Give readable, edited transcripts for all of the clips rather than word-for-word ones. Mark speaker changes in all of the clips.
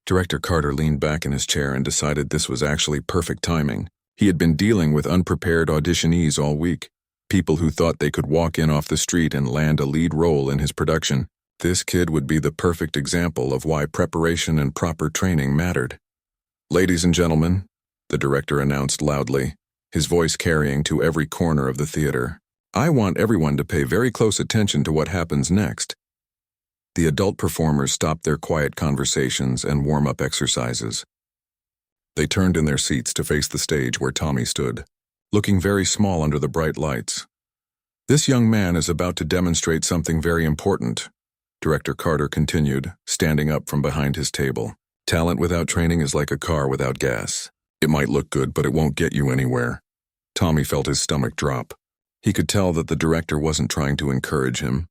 Speaker 1: Director Carter leaned back in his chair and decided this was actually perfect timing. He had been dealing with unprepared auditionees all week, people who thought they could walk in off the street and land a lead role in his production. This kid would be the perfect example of why preparation and proper training mattered. "Ladies and gentlemen," the director announced loudly, his voice carrying to every corner of the theater, "I want everyone to pay very close attention to what happens next." The adult performers stopped their quiet conversations and warm-up exercises. They turned in their seats to face the stage where Tommy stood, looking very small under the bright lights. "This young man is about to demonstrate something very important," Director Carter continued, standing up from behind his table. "Talent without training is like a car without gas. It might look good, but it won't get you anywhere." Tommy felt his stomach drop. He could tell that the director wasn't trying to encourage him.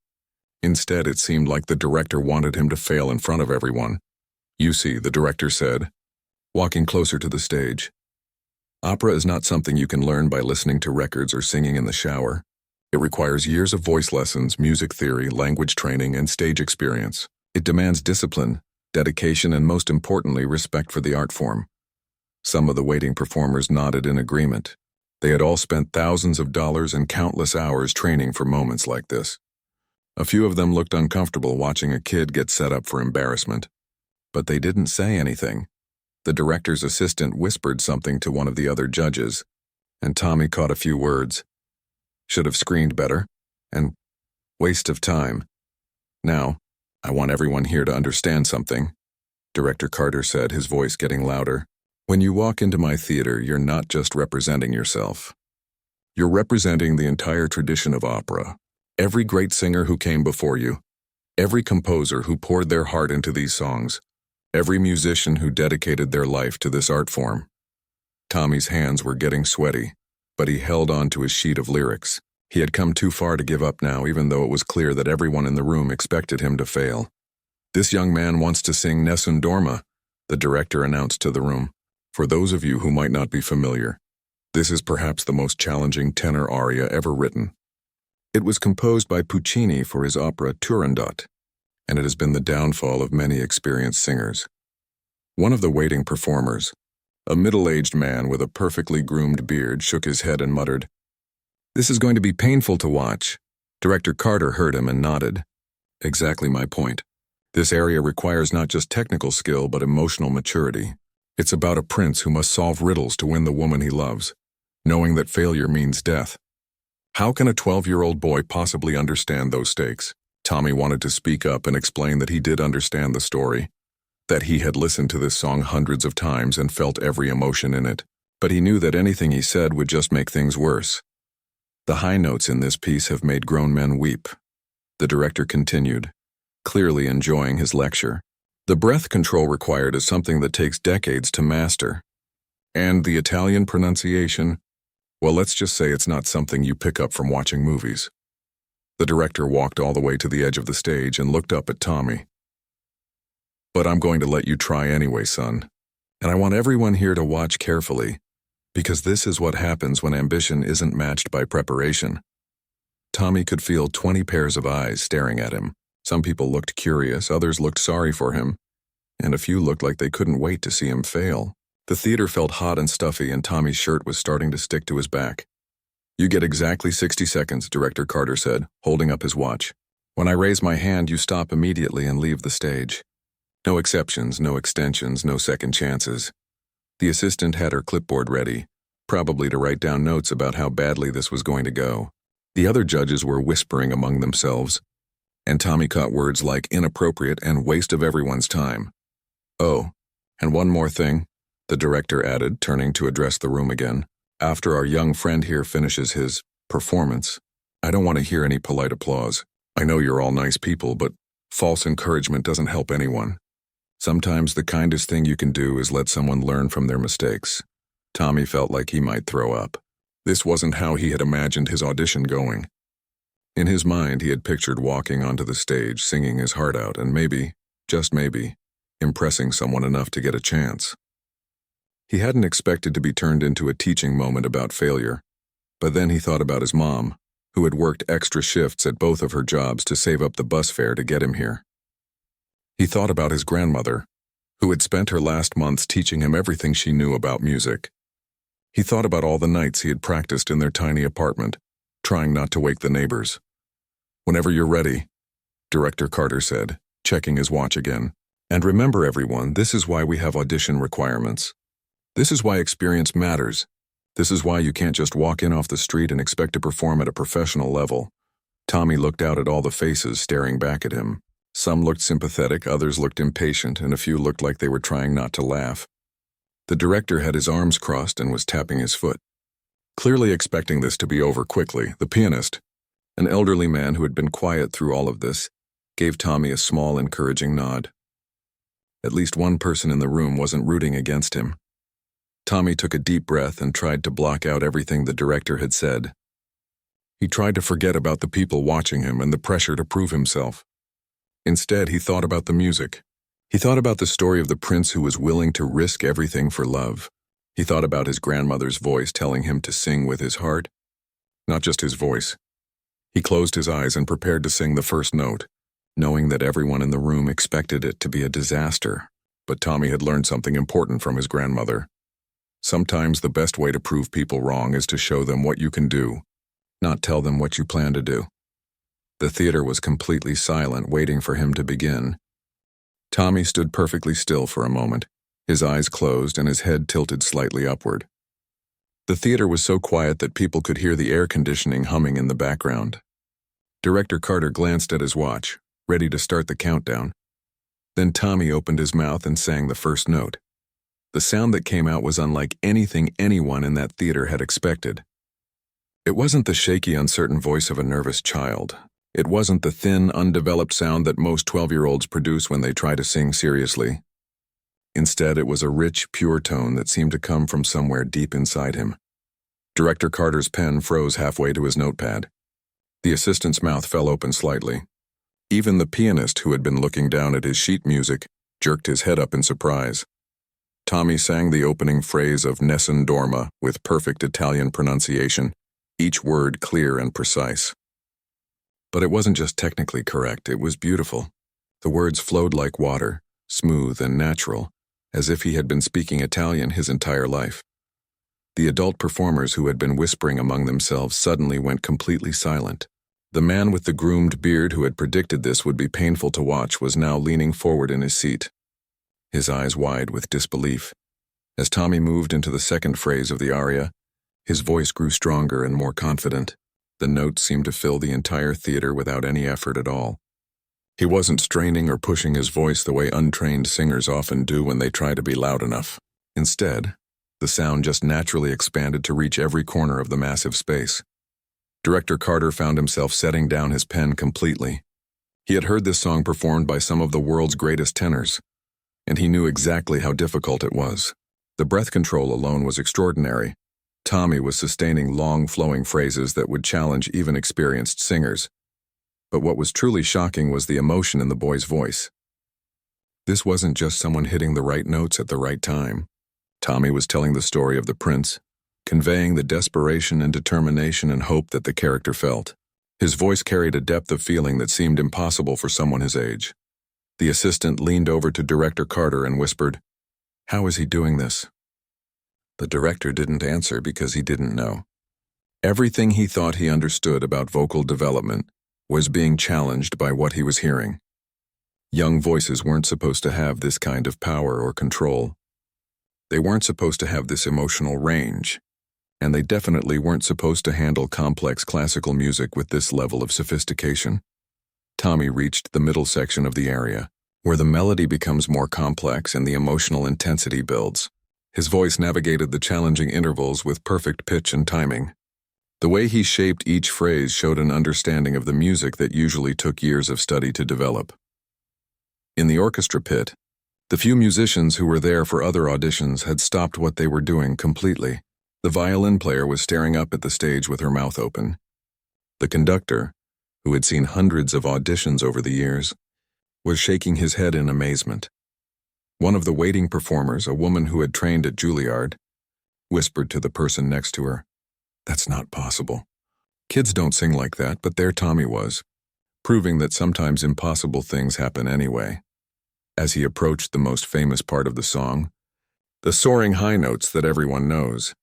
Speaker 1: Instead, it seemed like the director wanted him to fail in front of everyone. "You see," the director said, walking closer to the stage. "Opera is not something you can learn by listening to records or singing in the shower. It requires years of voice lessons, music theory, language training, and stage experience. It demands discipline, dedication, and most importantly, respect for the art form." Some of the waiting performers nodded in agreement. They had all spent thousands of dollars and countless hours training for moments like this. A few of them looked uncomfortable watching a kid get set up for embarrassment. But they didn't say anything. The director's assistant whispered something to one of the other judges, and Tommy caught a few words. "Should have screened better," and "waste of time." "Now, I want everyone here to understand something," Director Carter said, his voice getting louder. "When you walk into my theater, you're not just representing yourself. You're representing the entire tradition of opera. Every great singer who came before you, every composer who poured their heart into these songs, every musician who dedicated their life to this art form." Tommy's hands were getting sweaty, but he held on to his sheet of lyrics. He had come too far to give up now, even though it was clear that everyone in the room expected him to fail. "This young man wants to sing Nessun Dorma," the director announced to the room. "For those of you who might not be familiar, this is perhaps the most challenging tenor aria ever written. It was composed by Puccini for his opera Turandot, and it has been the downfall of many experienced singers." One of the waiting performers, a middle-aged man with a perfectly groomed beard, shook his head and muttered, "This is going to be painful to watch." Director Carter heard him and nodded. "Exactly my point. This area requires not just technical skill but emotional maturity. It's about a prince who must solve riddles to win the woman he loves, knowing that failure means death. How can a 12-year-old boy possibly understand those stakes?" Tommy wanted to speak up and explain that he did understand the story, that he had listened to this song hundreds of times and felt every emotion in it, but he knew that anything he said would just make things worse. "The high notes in this piece have made grown men weep," the director continued, clearly enjoying his lecture. "The breath control required is something that takes decades to master. And the Italian pronunciation, well, let's just say it's not something you pick up from watching movies." The director walked all the way to the edge of the stage and looked up at Tommy. "But I'm going to let you try anyway, son. And I want everyone here to watch carefully, because this is what happens when ambition isn't matched by preparation." Tommy could feel 20 pairs of eyes staring at him. Some people looked curious, others looked sorry for him, and a few looked like they couldn't wait to see him fail. The theater felt hot and stuffy, and Tommy's shirt was starting to stick to his back. "You get exactly 60 seconds, Director Carter said, holding up his watch. "When I raise my hand, you stop immediately and leave the stage. No exceptions, no extensions, no second chances." The assistant had her clipboard ready, probably to write down notes about how badly this was going to go. The other judges were whispering among themselves, and Tommy caught words like inappropriate and waste of everyone's time. "Oh, and one more thing," the director added, turning to address the room again. "After our young friend here finishes his performance, I don't want to hear any polite applause. I know you're all nice people, but false encouragement doesn't help anyone. Sometimes the kindest thing you can do is let someone learn from their mistakes." Tommy felt like he might throw up. This wasn't how he had imagined his audition going. In his mind, he had pictured walking onto the stage, singing his heart out, and maybe, just maybe, impressing someone enough to get a chance. He hadn't expected to be turned into a teaching moment about failure, but then he thought about his mom, who had worked extra shifts at both of her jobs to save up the bus fare to get him here. He thought about his grandmother, who had spent her last months teaching him everything she knew about music. He thought about all the nights he had practiced in their tiny apartment, trying not to wake the neighbors. "Whenever you're ready," Director Carter said, checking his watch again. "And remember, everyone, this is why we have audition requirements. This is why experience matters. This is why you can't just walk in off the street and expect to perform at a professional level." Tommy looked out at all the faces staring back at him. Some looked sympathetic, others looked impatient, and a few looked like they were trying not to laugh. The director had his arms crossed and was tapping his foot. Clearly expecting this to be over quickly, the pianist, an elderly man who had been quiet through all of this, gave Tommy a small, encouraging nod. At least one person in the room wasn't rooting against him. Tommy took a deep breath and tried to block out everything the director had said. He tried to forget about the people watching him and the pressure to prove himself. Instead, he thought about the music. He thought about the story of the prince who was willing to risk everything for love. He thought about his grandmother's voice telling him to sing with his heart. Not just his voice. He closed his eyes and prepared to sing the first note, knowing that everyone in the room expected it to be a disaster. But Tommy had learned something important from his grandmother. Sometimes the best way to prove people wrong is to show them what you can do, not tell them what you plan to do. The theater was completely silent, waiting for him to begin. Tommy stood perfectly still for a moment, his eyes closed and his head tilted slightly upward. The theater was so quiet that people could hear the air conditioning humming in the background. Director Carter glanced at his watch, ready to start the countdown. Then Tommy opened his mouth and sang the first note. The sound that came out was unlike anything anyone in that theater had expected. It wasn't the shaky, uncertain voice of a nervous child. It wasn't the thin, undeveloped sound that most 12-year-olds produce when they try to sing seriously. Instead, it was a rich, pure tone that seemed to come from somewhere deep inside him. Director Carter's pen froze halfway to his notepad. The assistant's mouth fell open slightly. Even the pianist, who had been looking down at his sheet music, jerked his head up in surprise. Tommy sang the opening phrase of Nessun Dorma with perfect Italian pronunciation, each word clear and precise. But it wasn't just technically correct, it was beautiful. The words flowed like water, smooth and natural, as if he had been speaking Italian his entire life. The adult performers who had been whispering among themselves suddenly went completely silent. The man with the groomed beard who had predicted this would be painful to watch was now leaning forward in his seat, his eyes wide with disbelief. As Tommy moved into the second phrase of the aria, his voice grew stronger and more confident. The notes seemed to fill the entire theater without any effort at all. He wasn't straining or pushing his voice the way untrained singers often do when they try to be loud enough. Instead, the sound just naturally expanded to reach every corner of the massive space. Director Carter found himself setting down his pen completely. He had heard this song performed by some of the world's greatest tenors, and he knew exactly how difficult it was. The breath control alone was extraordinary. Tommy was sustaining long, flowing phrases that would challenge even experienced singers. But what was truly shocking was the emotion in the boy's voice. This wasn't just someone hitting the right notes at the right time. Tommy was telling the story of the prince, conveying the desperation and determination and hope that the character felt. His voice carried a depth of feeling that seemed impossible for someone his age. The assistant leaned over to Director Carter and whispered, "How is he doing this?" The director didn't answer because he didn't know. Everything he thought he understood about vocal development was being challenged by what he was hearing. Young voices weren't supposed to have this kind of power or control. They weren't supposed to have this emotional range, and they definitely weren't supposed to handle complex classical music with this level of sophistication. Tommy reached the middle section of the aria, where the melody becomes more complex and the emotional intensity builds. His voice navigated the challenging intervals with perfect pitch and timing. The way he shaped each phrase showed an understanding of the music that usually took years of study to develop. In the orchestra pit, the few musicians who were there for other auditions had stopped what they were doing completely. The violin player was staring up at the stage with her mouth open. The conductor, who had seen hundreds of auditions over the years, was shaking his head in amazement. One of the waiting performers, a woman who had trained at Juilliard, whispered to the person next to her, "That's not possible. Kids don't sing like that," but there Tommy was, proving that sometimes impossible things happen anyway. as he approached the most famous part of the song, the soaring high notes that everyone knows.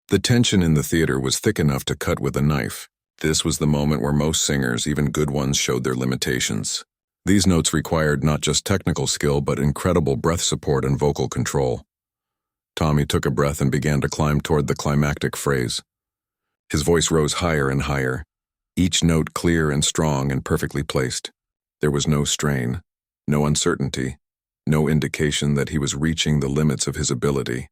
Speaker 1: The tension in the theater was thick enough to cut with a knife. This was the moment where most singers, even good ones, showed their limitations. These notes required not just technical skill but incredible breath support and vocal control. Tommy took a breath and began to climb toward the climactic phrase. His voice rose higher and higher, each note clear and strong and perfectly placed. There was no strain, no uncertainty, no indication that he was reaching the limits of his ability.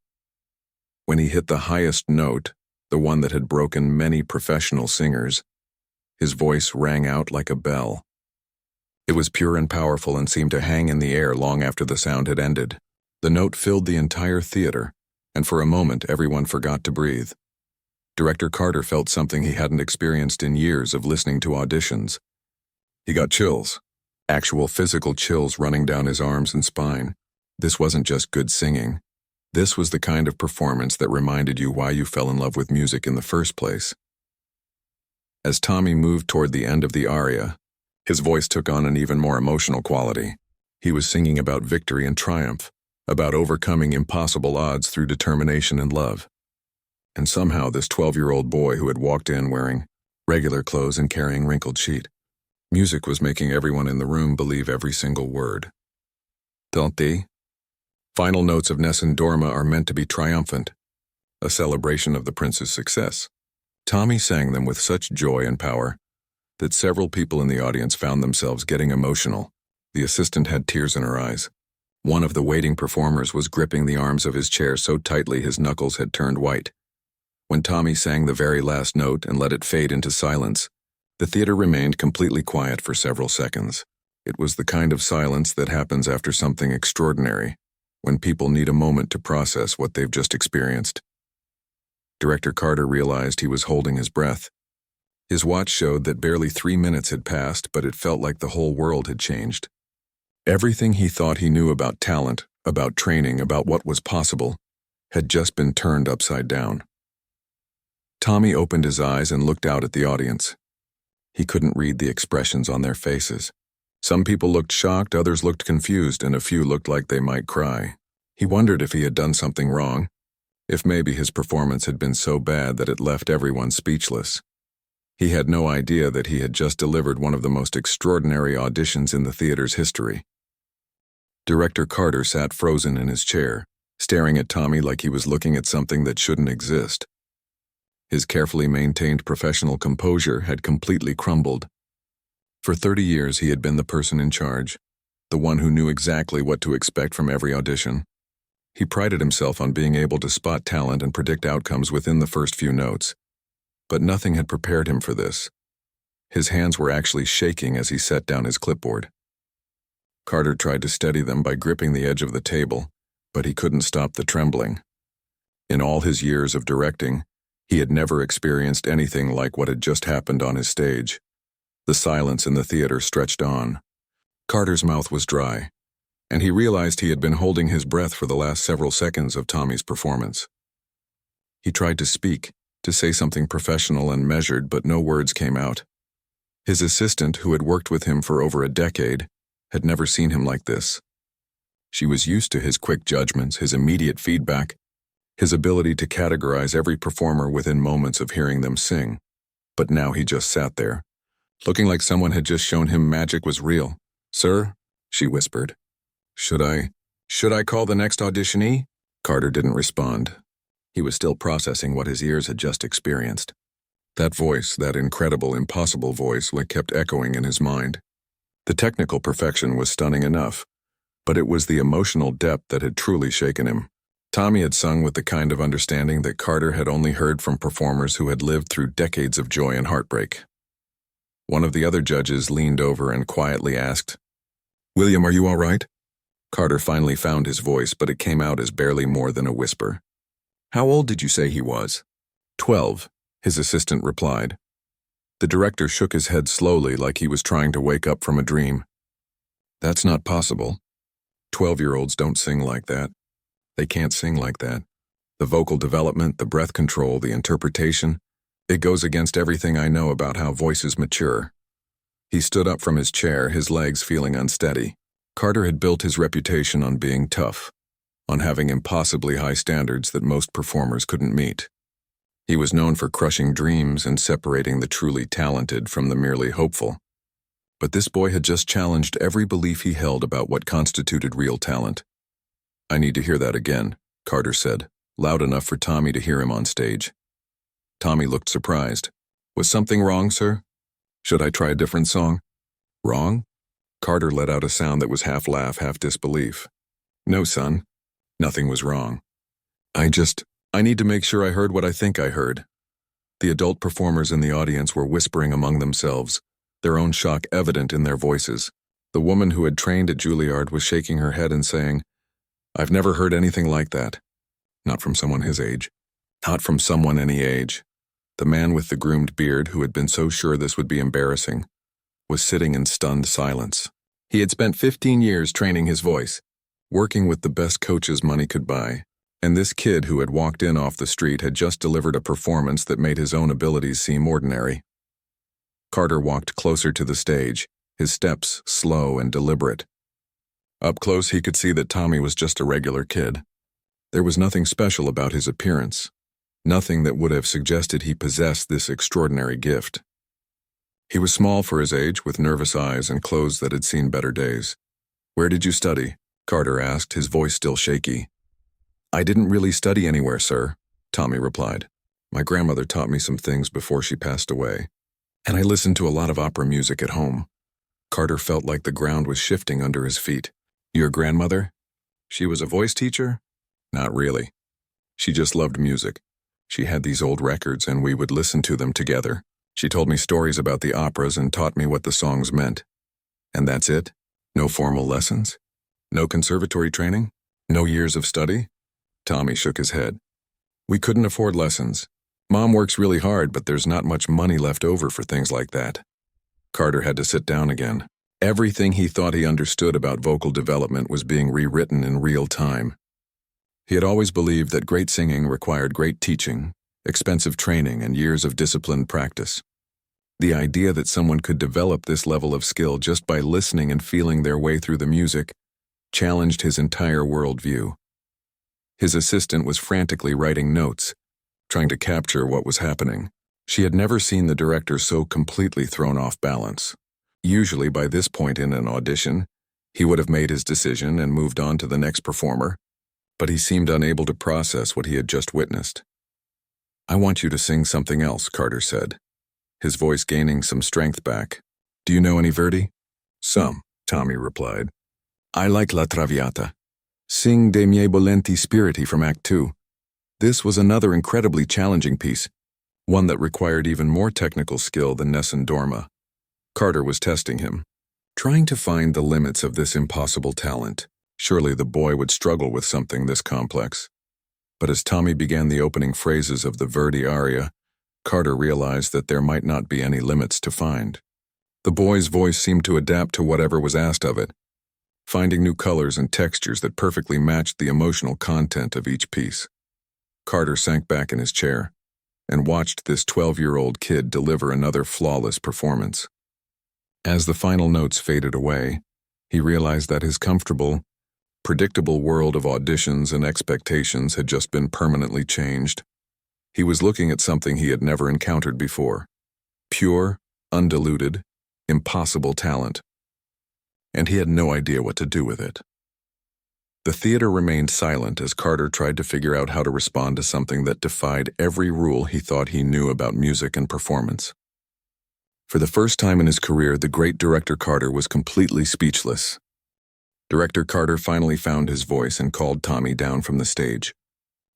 Speaker 1: When he hit the highest note, the one that had broken many professional singers, his voice rang out like a bell. It was pure and powerful and seemed to hang in the air long after the sound had ended. The note filled the entire theater, and for a moment everyone forgot to breathe. Director Carter felt something he hadn't experienced in years of listening to auditions. He got chills, actual physical chills running down his arms and spine. This wasn't just good singing. This was the kind of performance that reminded you why you fell in love with music in the first place. As Tommy moved toward the end of the aria, his voice took on an even more emotional quality. He was singing about victory and triumph, about overcoming impossible odds through determination and love. And somehow this 12-year-old boy who had walked in wearing regular clothes and carrying wrinkled sheet, music was making everyone in the room believe every single word. Don't they? Final notes of Nessun Dorma are meant to be triumphant, a celebration of the prince's success. Tommy sang them with such joy and power that several people in the audience found themselves getting emotional. The assistant had tears in her eyes. One of the waiting performers was gripping the arms of his chair so tightly his knuckles had turned white. When Tommy sang the very last note and let it fade into silence, the theater remained completely quiet for several seconds. It was the kind of silence that happens after something extraordinary, when people need a moment to process what they've just experienced. Director Carter realized he was holding his breath. His watch showed that barely 3 minutes had passed, but it felt like the whole world had changed. Everything he thought he knew about talent, about training, about what was possible, had just been turned upside down. Tommy opened his eyes and looked out at the audience. He couldn't read the expressions on their faces. Some people looked shocked, others looked confused, and a few looked like they might cry. He wondered if he had done something wrong, if maybe his performance had been so bad that it left everyone speechless. He had no idea that he had just delivered one of the most extraordinary auditions in the theater's history. Director Carter sat frozen in his chair, staring at Tommy like he was looking at something that shouldn't exist. His carefully maintained professional composure had completely crumbled. For 30 years he had been the person in charge, the one who knew exactly what to expect from every audition. He prided himself on being able to spot talent and predict outcomes within the first few notes. But nothing had prepared him for this. His hands were actually shaking as he set down his clipboard. Carter tried to steady them by gripping the edge of the table, but he couldn't stop the trembling. In all his years of directing, he had never experienced anything like what had just happened on his stage. The silence in the theater stretched on. Carter's mouth was dry, and he realized he had been holding his breath for the last several seconds of Tommy's performance. He tried to speak, to say something professional and measured, but no words came out. His assistant, who had worked with him for over a decade, had never seen him like this. She was used to his quick judgments, his immediate feedback, his ability to categorize every performer within moments of hearing them sing. But now he just sat there, looking like someone had just shown him magic was real. "Sir," she whispered. Should I call the next auditionee?" Carter didn't respond. He was still processing what his ears had just experienced. That voice, that incredible, impossible voice, kept echoing in his mind. The technical perfection was stunning enough, but it was the emotional depth that had truly shaken him. Tommy had sung with the kind of understanding that Carter had only heard from performers who had lived through decades of joy and heartbreak. One of the other judges leaned over and quietly asked, "William, are you all right?" Carter finally found his voice, but it came out as barely more than a whisper. "How old did you say he was?" 12, his assistant replied. The director shook his head slowly like he was trying to wake up from a dream. "That's not possible. 12-year-olds don't sing like that. They can't sing like that. The vocal development, the breath control, the interpretation, it goes against everything I know about how voices mature." He stood up from his chair, his legs feeling unsteady. Carter had built his reputation on being tough, on having impossibly high standards that most performers couldn't meet. He was known for crushing dreams and separating the truly talented from the merely hopeful. But this boy had just challenged every belief he held about what constituted real talent. "I need to hear that again," Carter said, loud enough for Tommy to hear him on stage. Tommy looked surprised. "Was something wrong, sir? Should I try a different song?" "Wrong?" Carter let out a sound that was half laugh, half disbelief. "No, son. Nothing was wrong. I need to make sure I heard what I think I heard." The adult performers in the audience were whispering among themselves, their own shock evident in their voices. The woman who had trained at Juilliard was shaking her head and saying, "I've never heard anything like that. Not from someone his age. Not from someone any age." The man with the groomed beard, who had been so sure this would be embarrassing, was sitting in stunned silence. He had spent 15 years training his voice, working with the best coaches money could buy, and this kid who had walked in off the street had just delivered a performance that made his own abilities seem ordinary. Carter walked closer to the stage, his steps slow and deliberate. Up close, he could see that Tommy was just a regular kid. There was nothing special about his appearance, nothing that would have suggested he possessed this extraordinary gift. He was small for his age, with nervous eyes and clothes that had seen better days. "Where did you study?" Carter asked, his voice still shaky. "I didn't really study anywhere, sir," Tommy replied. "My grandmother taught me some things before she passed away, and I listened to a lot of opera music at home." Carter felt like the ground was shifting under his feet. "Your grandmother? She was a voice teacher?" "Not really. She just loved music. She had these old records and we would listen to them together. She told me stories about the operas and taught me what the songs meant." "And that's it? No formal lessons? No conservatory training? No years of study?" Tommy shook his head. "We couldn't afford lessons. Mom works really hard, but there's not much money left over for things like that." Carter had to sit down again. Everything he thought he understood about vocal development was being rewritten in real time. He had always believed that great singing required great teaching, expensive training, and years of disciplined practice. The idea that someone could develop this level of skill just by listening and feeling their way through the music challenged his entire worldview. His assistant was frantically writing notes, trying to capture what was happening. She had never seen the director so completely thrown off balance. Usually by this point in an audition, he would have made his decision and moved on to the next performer, but he seemed unable to process what he had just witnessed. "I want you to sing something else," Carter said, his voice gaining some strength back. "Do you know any Verdi?" "Some," Tommy replied. "I like La Traviata. Sing De miei volenti spiriti from Act 2. This was another incredibly challenging piece, one that required even more technical skill than Nessun Dorma. Carter was testing him, trying to find the limits of this impossible talent. Surely the boy would struggle with something this complex. But as Tommy began the opening phrases of the Verdi aria, Carter realized that there might not be any limits to find. The boy's voice seemed to adapt to whatever was asked of it, finding new colors and textures that perfectly matched the emotional content of each piece. Carter sank back in his chair and watched this 12-year-old kid deliver another flawless performance. As the final notes faded away, he realized that his comfortable, predictable world of auditions and expectations had just been permanently changed. He was looking at something he had never encountered before. Pure, undiluted, impossible talent. And he had no idea what to do with it. The theater remained silent as Carter tried to figure out how to respond to something that defied every rule he thought he knew about music and performance. For the first time in his career, the great director Carter was completely speechless. Director Carter finally found his voice and called Tommy down from the stage.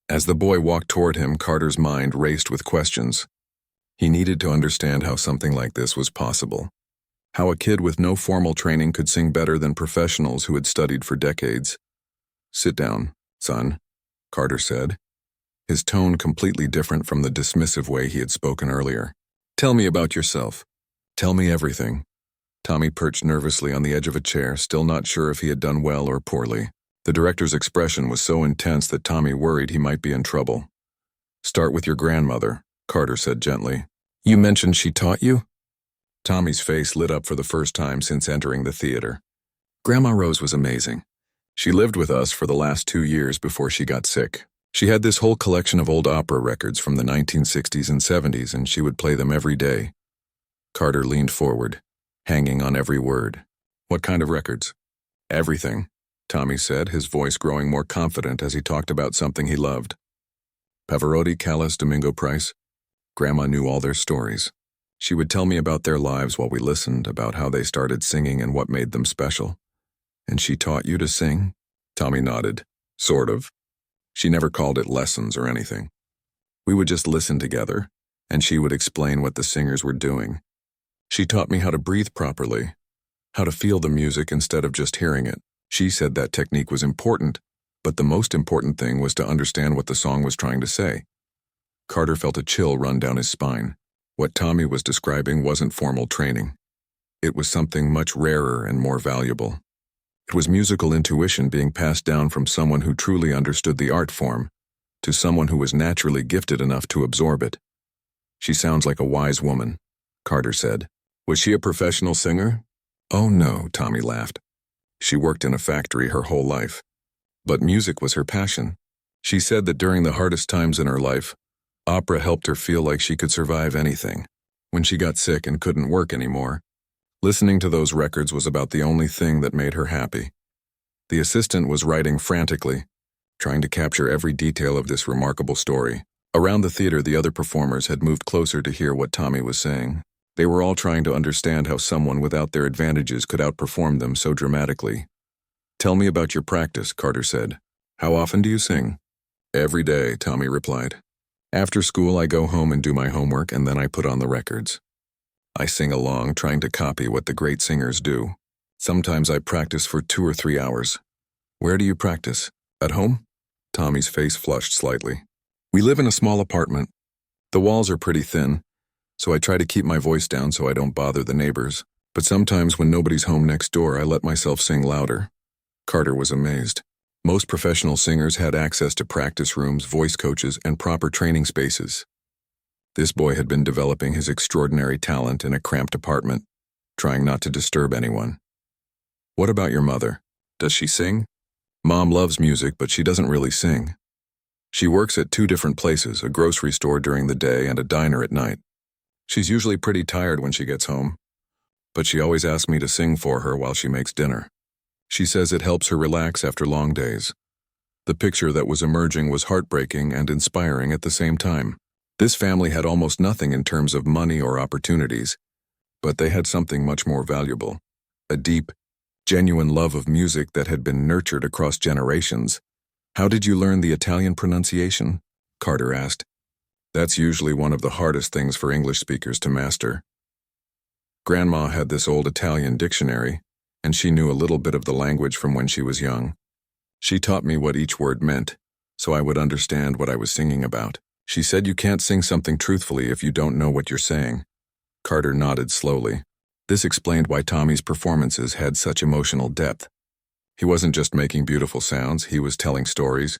Speaker 1: As the boy walked toward him, Carter's mind raced with questions. He needed to understand how something like this was possible. How a kid with no formal training could sing better than professionals who had studied for decades. "Sit down, son," Carter said, his tone completely different from the dismissive way he had spoken earlier. "Tell me about yourself. Tell me everything." Tommy perched nervously on the edge of a chair, still not sure if he had done well or poorly. The director's expression was so intense that Tommy worried he might be in trouble. "Start with your grandmother," Carter said gently. "You mentioned she taught you?" Tommy's face lit up for the first time since entering the theater. Grandma Rose was amazing. She lived with us for the last 2 years before she got sick. She had this whole collection of old opera records from the 1960s and 70s, and she would play them every day. Carter leaned forward, hanging on every word. What kind of records? Everything, Tommy said, his voice growing more confident as he talked about something he loved. Pavarotti, Callas, Domingo Price. Grandma knew all their stories. She would tell me about their lives while we listened, about how they started singing and what made them special. And she taught you to sing? Tommy nodded. Sort of. She never called it lessons or anything. We would just listen together, and she would explain what the singers were doing. She taught me how to breathe properly, how to feel the music instead of just hearing it. She said that technique was important, but the most important thing was to understand what the song was trying to say. Carter felt a chill run down his spine. What Tommy was describing wasn't formal training. It was something much rarer and more valuable. It was musical intuition being passed down from someone who truly understood the art form to someone who was naturally gifted enough to absorb it. She sounds like a wise woman, Carter said. Was she a professional singer? Oh no, Tommy laughed. She worked in a factory her whole life. But music was her passion. She said that during the hardest times in her life, opera helped her feel like she could survive anything. When she got sick and couldn't work anymore, listening to those records was about the only thing that made her happy. The assistant was writing frantically, trying to capture every detail of this remarkable story. Around the theater, the other performers had moved closer to hear what Tommy was saying. They were all trying to understand how someone without their advantages could outperform them so dramatically. Tell me about your practice, Carter said. How often do you sing? Every day, Tommy replied. After school, I go home and do my homework, and then I put on the records. I sing along, trying to copy what the great singers do. Sometimes I practice for 2 or 3 hours. Where do you practice? At home? Tommy's face flushed slightly. We live in a small apartment. The walls are pretty thin, so I try to keep my voice down so I don't bother the neighbors. But sometimes when nobody's home next door, I let myself sing louder. Carter was amazed. Most professional singers had access to practice rooms, voice coaches, and proper training spaces. This boy had been developing his extraordinary talent in a cramped apartment, trying not to disturb anyone. What about your mother? Does she sing? Mom loves music, but she doesn't really sing. She works at 2 different places, a grocery store during the day and a diner at night. She's usually pretty tired when she gets home, but she always asks me to sing for her while she makes dinner. She says it helps her relax after long days. The picture that was emerging was heartbreaking and inspiring at the same time. This family had almost nothing in terms of money or opportunities, but they had something much more valuable. A deep, genuine love of music that had been nurtured across generations. How did you learn the Italian pronunciation? Carter asked. That's usually one of the hardest things for English speakers to master. Grandma had this old Italian dictionary, and she knew a little bit of the language from when she was young. She taught me what each word meant, so I would understand what I was singing about. She said you can't sing something truthfully if you don't know what you're saying. Carter nodded slowly. This explained why Tommy's performances had such emotional depth. He wasn't just making beautiful sounds, he was telling stories,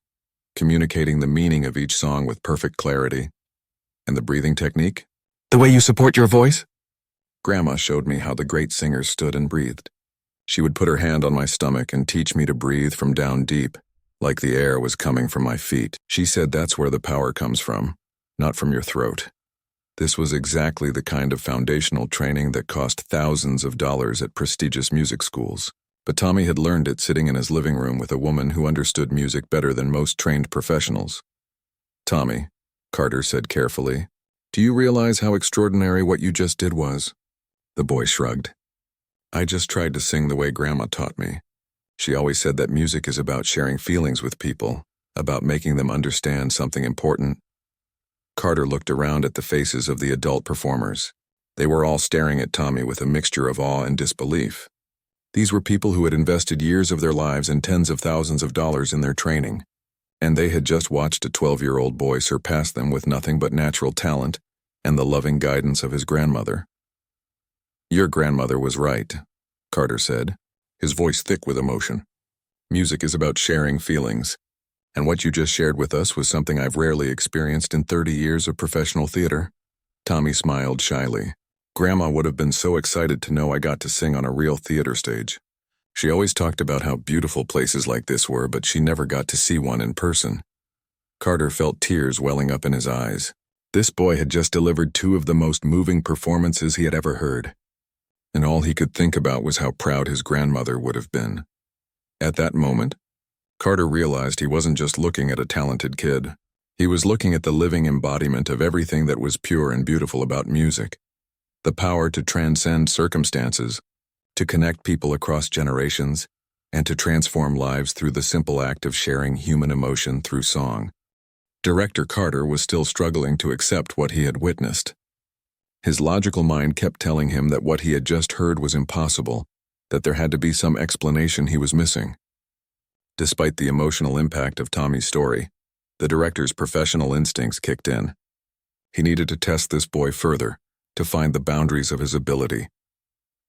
Speaker 1: communicating the meaning of each song with perfect clarity. And the breathing technique? The way you support your voice? Grandma showed me how the great singers stood and breathed. She would put her hand on my stomach and teach me to breathe from down deep, like the air was coming from my feet. She said that's where the power comes from, not from your throat. This was exactly the kind of foundational training that cost thousands of dollars at prestigious music schools. But Tommy had learned it sitting in his living room with a woman who understood music better than most trained professionals. Tommy, Carter said carefully, do you realize how extraordinary what you just did was? The boy shrugged. I just tried to sing the way Grandma taught me. She always said that music is about sharing feelings with people, about making them understand something important. Carter looked around at the faces of the adult performers. They were all staring at Tommy with a mixture of awe and disbelief. These were people who had invested years of their lives and tens of thousands of dollars in their training, and they had just watched a 12-year-old boy surpass them with nothing but natural talent and the loving guidance of his grandmother. Your grandmother was right, Carter said, his voice thick with emotion. Music is about sharing feelings, and what you just shared with us was something I've rarely experienced in 30 years of professional theater. Tommy smiled shyly. Grandma would have been so excited to know I got to sing on a real theater stage. She always talked about how beautiful places like this were, but she never got to see one in person. Carter felt tears welling up in his eyes. This boy had just delivered two of the most moving performances he had ever heard, and all he could think about was how proud his grandmother would have been. At that moment, Carter realized he wasn't just looking at a talented kid. He was looking at the living embodiment of everything that was pure and beautiful about music. The power to transcend circumstances, to connect people across generations, and to transform lives through the simple act of sharing human emotion through song. Director Carter was still struggling to accept what he had witnessed. His logical mind kept telling him that what he had just heard was impossible, that there had to be some explanation he was missing. Despite the emotional impact of Tommy's story, the director's professional instincts kicked in. He needed to test this boy further, to find the boundaries of his ability.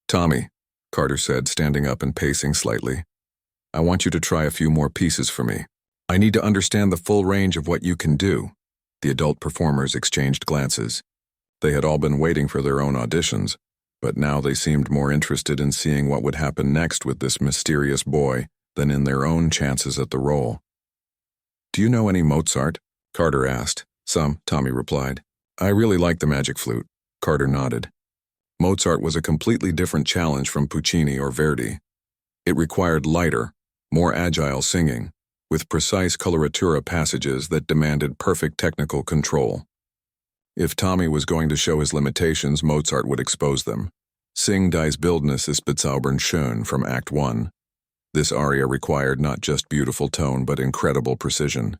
Speaker 1: "Tommy," Carter said, standing up and pacing slightly, "I want you to try a few more pieces for me. I need to understand the full range of what you can do." The adult performers exchanged glances. They had all been waiting for their own auditions, but now they seemed more interested in seeing what would happen next with this mysterious boy than in their own chances at the role. "Do you know any Mozart?" Carter asked. "Some," Tommy replied. "I really like the Magic Flute." Carter nodded. Mozart was a completely different challenge from Puccini or Verdi. It required lighter, more agile singing, with precise coloratura passages that demanded perfect technical control. If Tommy was going to show his limitations, Mozart would expose them. Sing dies Bildnis ist bezaubernd schön from Act 1. This aria required not just beautiful tone but incredible precision.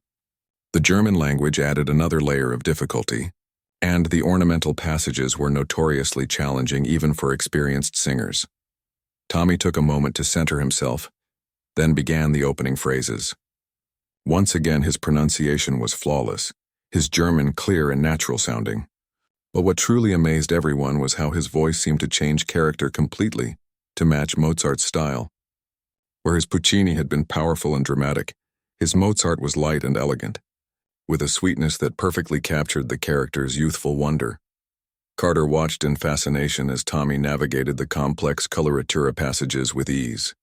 Speaker 1: The German language added another layer of difficulty, and the ornamental passages were notoriously challenging even for experienced singers. Tommy took a moment to center himself, then began the opening phrases. Once again, his pronunciation was flawless, his German clear and natural sounding. But what truly amazed everyone was how his voice seemed to change character completely to match Mozart's style. Whereas Puccini had been powerful and dramatic, his Mozart was light and elegant, with a sweetness that perfectly captured the character's youthful wonder. Carter watched in fascination as Tommy navigated the complex coloratura passages with ease.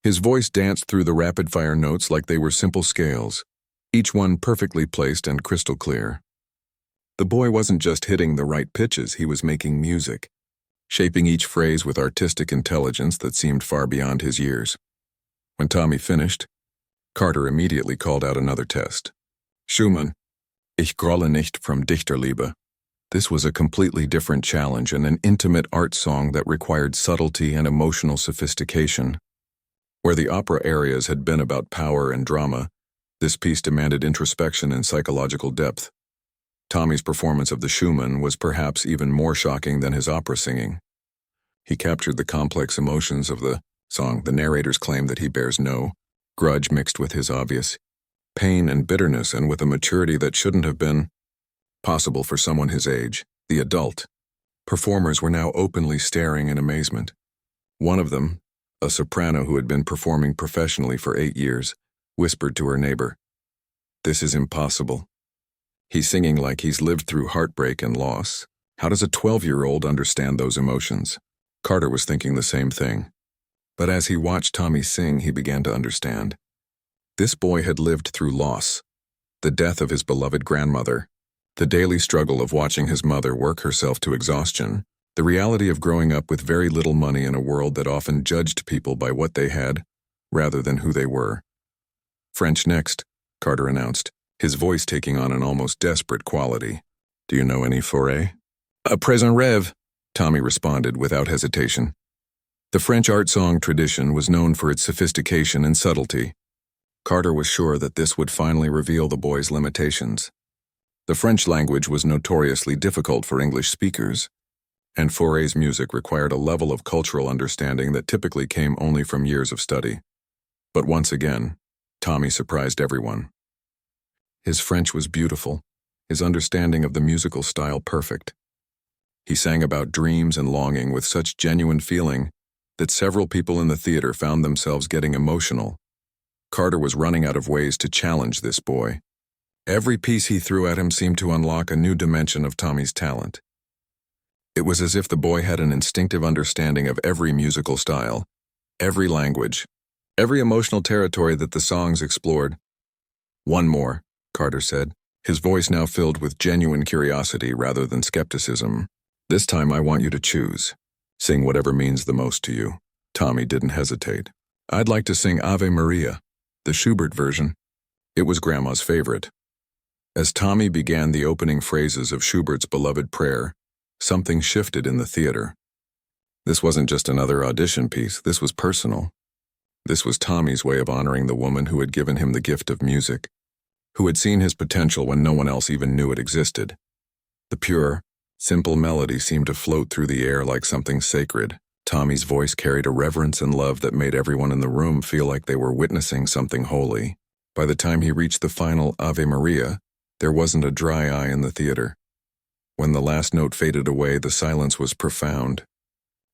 Speaker 1: His voice danced through the rapid-fire notes like they were simple scales, each one perfectly placed and crystal clear. The boy wasn't just hitting the right pitches, he was making music, shaping each phrase with artistic intelligence that seemed far beyond his years. When Tommy finished, Carter immediately called out another test. "Schumann, Ich grolle nicht from Dichterliebe." This was a completely different challenge and an intimate art song that required subtlety and emotional sophistication. Where the opera arias had been about power and drama, this piece demanded introspection and psychological depth. Tommy's performance of the Schumann was perhaps even more shocking than his opera singing. He captured the complex emotions of the song. The narrators claim that he bears no grudge mixed with his obvious pain and bitterness, and with a maturity that shouldn't have been possible for someone his age, the adult. Performers were now openly staring in amazement. One of them, a soprano who had been performing professionally for 8 years, whispered to her neighbor, "This is impossible. He's singing like he's lived through heartbreak and loss. How does a 12-year-old understand those emotions?" Carter was thinking the same thing. But as he watched Tommy sing, he began to understand. This boy had lived through loss, the death of his beloved grandmother, the daily struggle of watching his mother work herself to exhaustion, the reality of growing up with very little money in a world that often judged people by what they had, rather than who they were. "French next," Carter announced, his voice taking on an almost desperate quality. "Do you know any Fauré?" "A présent rêve," Tommy responded without hesitation. The French art song tradition was known for its sophistication and subtlety. Carter was sure that this would finally reveal the boy's limitations. The French language was notoriously difficult for English speakers, and Fauré's music required a level of cultural understanding that typically came only from years of study. But once again, Tommy surprised everyone. His French was beautiful, his understanding of the musical style perfect. He sang about dreams and longing with such genuine feeling that several people in the theater found themselves getting emotional. Carter was running out of ways to challenge this boy. Every piece he threw at him seemed to unlock a new dimension of Tommy's talent. It was as if the boy had an instinctive understanding of every musical style, every language, every emotional territory that the songs explored. "One more," Carter said, his voice now filled with genuine curiosity rather than skepticism. "This time I want you to choose. Sing whatever means the most to you." Tommy didn't hesitate. "I'd like to sing Ave Maria, the Schubert version." It was Grandma's favorite. As Tommy began the opening phrases of Schubert's beloved prayer, something shifted in the theater. This wasn't just another audition piece, this was personal. This was Tommy's way of honoring the woman who had given him the gift of music, who had seen his potential when no one else even knew it existed. The pure, simple melody seemed to float through the air like something sacred. Tommy's voice carried a reverence and love that made everyone in the room feel like they were witnessing something holy. By the time he reached the final Ave Maria, there wasn't a dry eye in the theater. When the last note faded away, the silence was profound.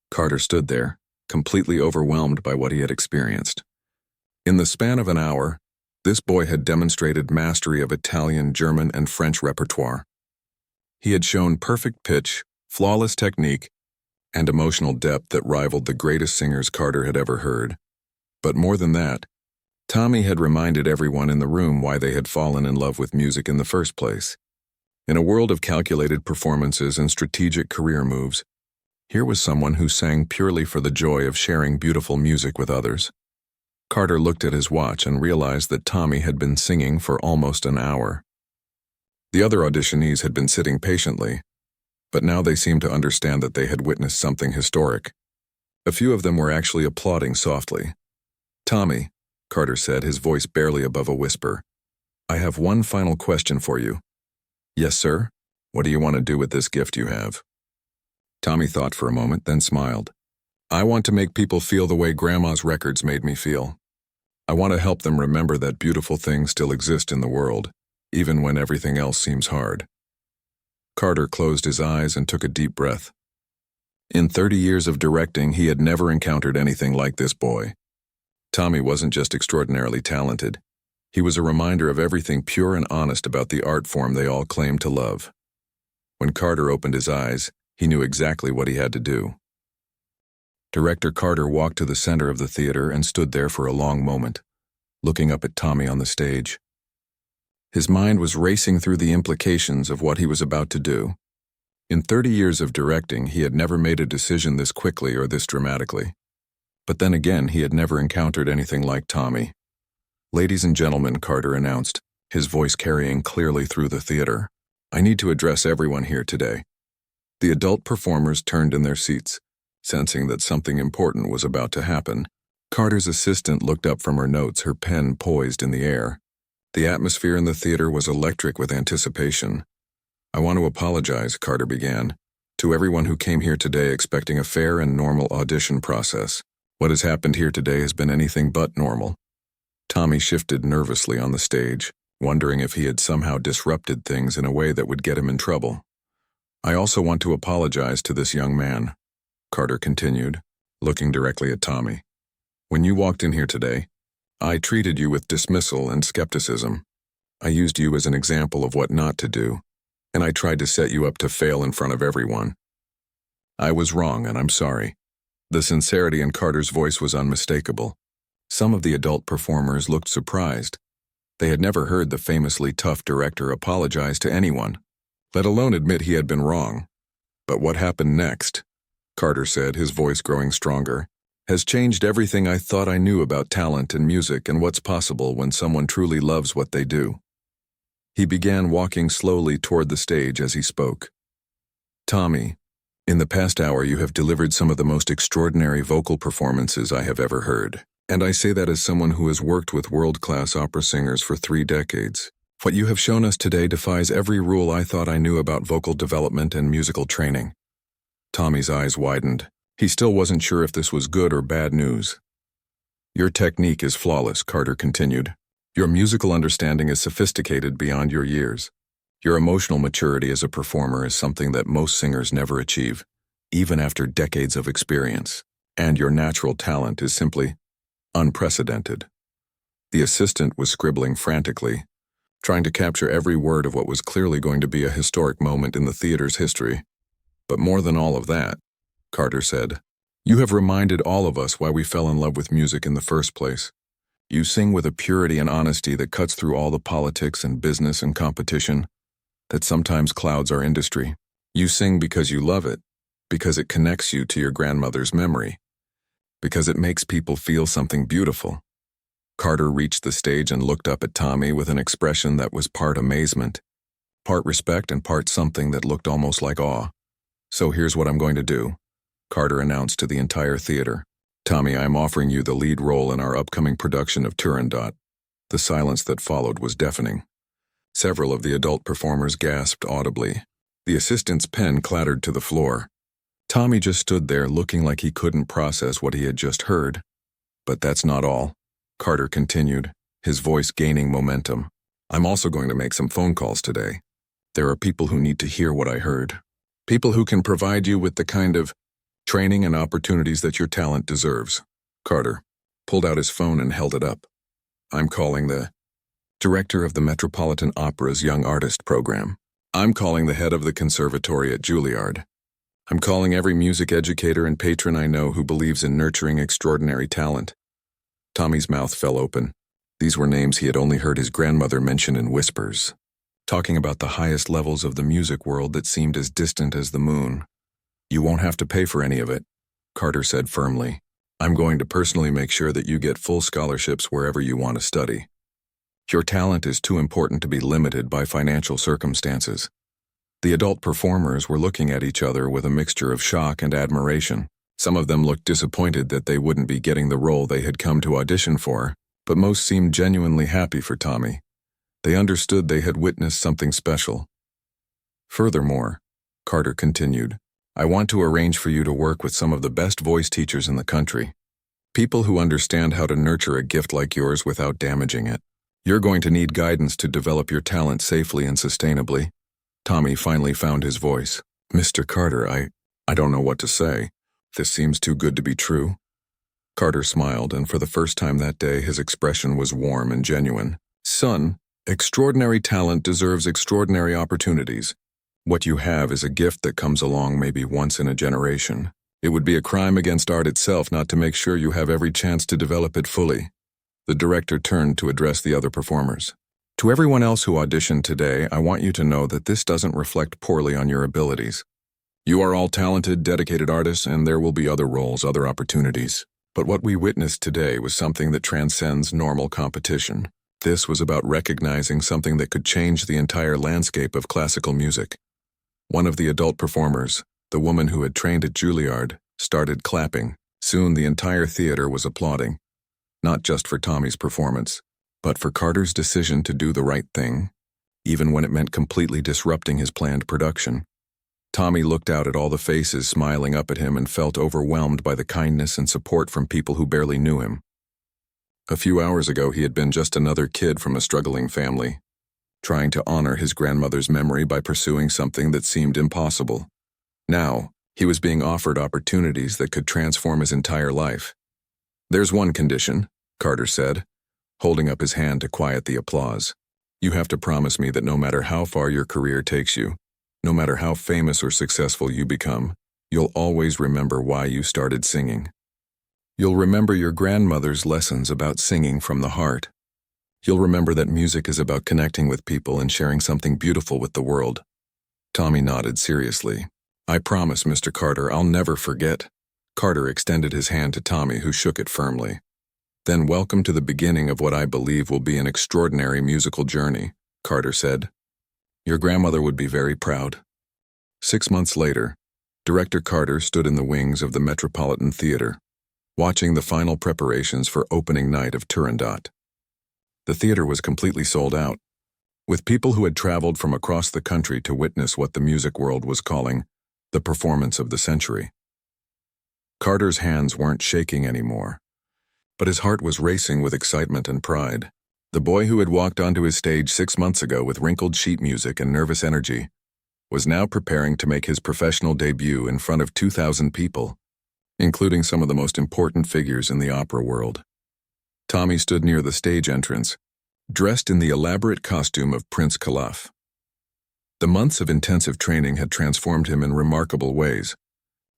Speaker 1: Carter stood there, completely overwhelmed by what he had experienced. In the span of an hour, this boy had demonstrated mastery of Italian, German, and French repertoire. He had shown perfect pitch, flawless technique, and emotional depth that rivaled the greatest singers Carter had ever heard. But more than that, Tommy had reminded everyone in the room why they had fallen in love with music in the first place. In a world of calculated performances and strategic career moves, here was someone who sang purely for the joy of sharing beautiful music with others. Carter looked at his watch and realized that Tommy had been singing for almost an hour. The other auditionees had been sitting patiently, but now they seemed to understand that they had witnessed something historic. A few of them were actually applauding softly. "Tommy," Carter said, his voice barely above a whisper, "I have one final question for you." "Yes, sir? What do you want to do with this gift you have?" Tommy thought for a moment, then smiled. "I want to make people feel the way Grandma's records made me feel. I want to help them remember that beautiful things still exist in the world, even when everything else seems hard." Carter closed his eyes and took a deep breath. In 30 years of directing, he had never encountered anything like this boy. Tommy wasn't just extraordinarily talented. He was a reminder of everything pure and honest about the art form they all claimed to love. When Carter opened his eyes, he knew exactly what he had to do. Director Carter walked to the center of the theater and stood there for a long moment, looking up at Tommy on the stage. His mind was racing through the implications of what he was about to do. In 30 years of directing, he had never made a decision this quickly or this dramatically. But then again, he had never encountered anything like Tommy. "Ladies and gentlemen," Carter announced, his voice carrying clearly through the theater, "I need to address everyone here today." The adult performers turned in their seats, sensing that something important was about to happen. Carter's assistant looked up from her notes, her pen poised in the air. The atmosphere in the theater was electric with anticipation. "I want to apologize," Carter began, "to everyone who came here today expecting a fair and normal audition process. What has happened here today has been anything but normal." Tommy shifted nervously on the stage, wondering if he had somehow disrupted things in a way that would get him in trouble. "I also want to apologize to this young man," Carter continued, looking directly at Tommy. "When you walked in here today, I treated you with dismissal and skepticism. I used you as an example of what not to do, and I tried to set you up to fail in front of everyone. I was wrong, and I'm sorry." The sincerity in Carter's voice was unmistakable. Some of the adult performers looked surprised. They had never heard the famously tough director apologize to anyone, let alone admit he had been wrong. "But what happened next," Carter said, his voice growing stronger, "has changed everything I thought I knew about talent and music and what's possible when someone truly loves what they do." He began walking slowly toward the stage as he spoke. "Tommy, in the past hour you have delivered some of the most extraordinary vocal performances I have ever heard. And I say that as someone who has worked with world-class opera singers for 3 decades. What you have shown us today defies every rule I thought I knew about vocal development and musical training." Tommy's eyes widened. He still wasn't sure if this was good or bad news. "Your technique is flawless," Carter continued. "Your musical understanding is sophisticated beyond your years. Your emotional maturity as a performer is something that most singers never achieve, even after decades of experience. And your natural talent is simply unprecedented." The assistant was scribbling frantically, trying to capture every word of what was clearly going to be a historic moment in the theater's history. "But more than all of that," Carter said, You have reminded all of us why we fell in love with music in the first place. You sing with a purity and honesty that cuts through all the politics and business and competition that sometimes clouds our industry. You sing because you love it, because it connects you to your grandmother's memory, because it makes people feel something beautiful. Carter reached the stage and looked up at Tommy with an expression that was part amazement, part respect, and part something that looked almost like awe. "So here's what I'm going to do," Carter announced to the entire theater. "Tommy, I'm offering you the lead role in our upcoming production of Turandot." The silence that followed was deafening. Several of the adult performers gasped audibly. The assistant's pen clattered to the floor. Tommy just stood there looking like he couldn't process what he had just heard. "But that's not all," Carter continued, his voice gaining momentum. "I'm also going to make some phone calls today. There are people who need to hear what I heard. People who can provide you with the kind of training and opportunities that your talent deserves." Carter pulled out his phone and held it up. "I'm calling the director of the Metropolitan Opera's Young Artist Program. I'm calling the head of the conservatory at Juilliard. I'm calling every music educator and patron I know who believes in nurturing extraordinary talent." Tommy's mouth fell open. These were names he had only heard his grandmother mention in whispers, talking about the highest levels of the music world that seemed as distant as the moon. "You won't have to pay for any of it," Carter said firmly. "I'm going to personally make sure that you get full scholarships wherever you want to study. Your talent is too important to be limited by financial circumstances." The adult performers were looking at each other with a mixture of shock and admiration. Some of them looked disappointed that they wouldn't be getting the role they had come to audition for, but most seemed genuinely happy for Tommy. They understood they had witnessed something special. "Furthermore," Carter continued, "I want to arrange for you to work with some of the best voice teachers in the country. People who understand how to nurture a gift like yours without damaging it. You're going to need guidance to develop your talent safely and sustainably." Tommy finally found his voice. "Mr. Carter, I don't know what to say. This seems too good to be true." Carter smiled, and for the first time that day his expression was warm and genuine. "Son, extraordinary talent deserves extraordinary opportunities. What you have is a gift that comes along maybe once in a generation. It would be a crime against art itself not to make sure you have every chance to develop it fully." The director turned to address the other performers. "To everyone else who auditioned today, I want you to know that this doesn't reflect poorly on your abilities. You are all talented, dedicated artists, and there will be other roles, other opportunities. But what we witnessed today was something that transcends normal competition. This was about recognizing something that could change the entire landscape of classical music." One of the adult performers, the woman who had trained at Juilliard, started clapping. Soon the entire theater was applauding, not just for Tommy's performance, but for Carter's decision to do the right thing, even when it meant completely disrupting his planned production. Tommy looked out at all the faces smiling up at him and felt overwhelmed by the kindness and support from people who barely knew him. A few hours ago, he had been just another kid from a struggling family, trying to honor his grandmother's memory by pursuing something that seemed impossible. Now, he was being offered opportunities that could transform his entire life. "There's one condition," Carter said, holding up his hand to quiet the applause. "You have to promise me that no matter how far your career takes you, no matter how famous or successful you become, you'll always remember why you started singing. You'll remember your grandmother's lessons about singing from the heart. You'll remember that music is about connecting with people and sharing something beautiful with the world." Tommy nodded seriously. "I promise, Mr. Carter, I'll never forget." Carter extended his hand to Tommy, who shook it firmly. "Then welcome to the beginning of what I believe will be an extraordinary musical journey," Carter said. "Your grandmother would be very proud." 6 months later, Director Carter stood in the wings of the Metropolitan Theater, watching the final preparations for opening night of Turandot. The theater was completely sold out, with people who had traveled from across the country to witness what the music world was calling the performance of the century. Carter's hands weren't shaking anymore, but his heart was racing with excitement and pride. The boy who had walked onto his stage 6 months ago with wrinkled sheet music and nervous energy was now preparing to make his professional debut in front of 2,000 people, including some of the most important figures in the opera world. Tommy stood near the stage entrance, dressed in the elaborate costume of Prince Calaf. The months of intensive training had transformed him in remarkable ways.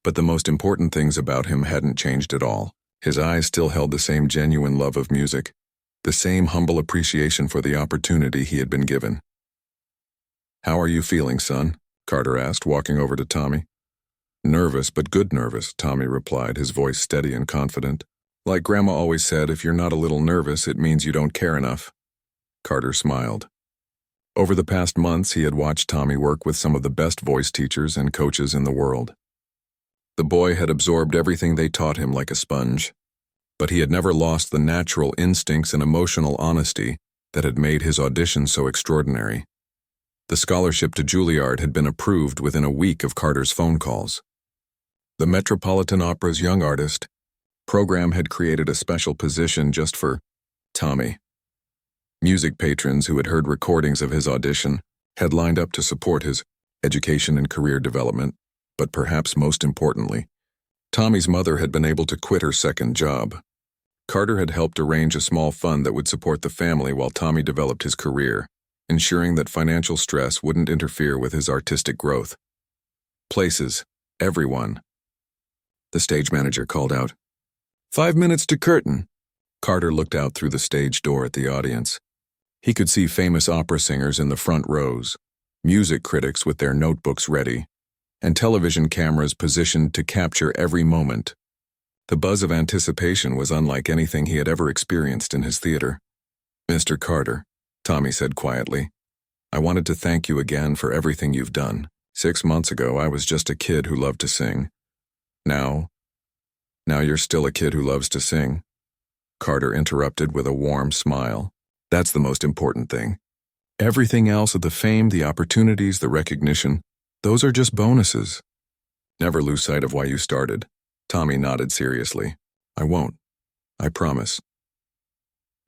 Speaker 1: But the most important things about him hadn't changed at all. His eyes still held the same genuine love of music, the same humble appreciation for the opportunity he had been given. "How are you feeling, son?" Carter asked, walking over to Tommy. "Nervous, but good nervous," Tommy replied, his voice steady and confident. "Like Grandma always said, if you're not a little nervous, it means you don't care enough." Carter smiled. Over the past months, he had watched Tommy work with some of the best voice teachers and coaches in the world. The boy had absorbed everything they taught him like a sponge, but he had never lost the natural instincts and emotional honesty that had made his audition so extraordinary. The scholarship to Juilliard had been approved within a week of Carter's phone calls. The Metropolitan Opera's Young Artist program had created a special position just for Tommy. Music patrons who had heard recordings of his audition had lined up to support his education and career development, but perhaps most importantly, Tommy's mother had been able to quit her second job. Carter had helped arrange a small fund that would support the family while Tommy developed his career, ensuring that financial stress wouldn't interfere with his artistic growth. "Places, everyone," the stage manager called out. "5 minutes to curtain." Carter looked out through the stage door at the audience. He could see famous opera singers in the front rows, music critics with their notebooks ready, and television cameras positioned to capture every moment. The buzz of anticipation was unlike anything he had ever experienced in his theater. "Mr. Carter," Tommy said quietly, "I wanted to thank you again for everything you've done. 6 months ago, I was just a kid who loved to sing. Now you're still a kid who loves to sing." Carter interrupted with a warm smile. "That's the most important thing. Everything else, the fame, the opportunities, the recognition, those are just bonuses. Never lose sight of why you started." Tommy nodded seriously. "I won't. I promise."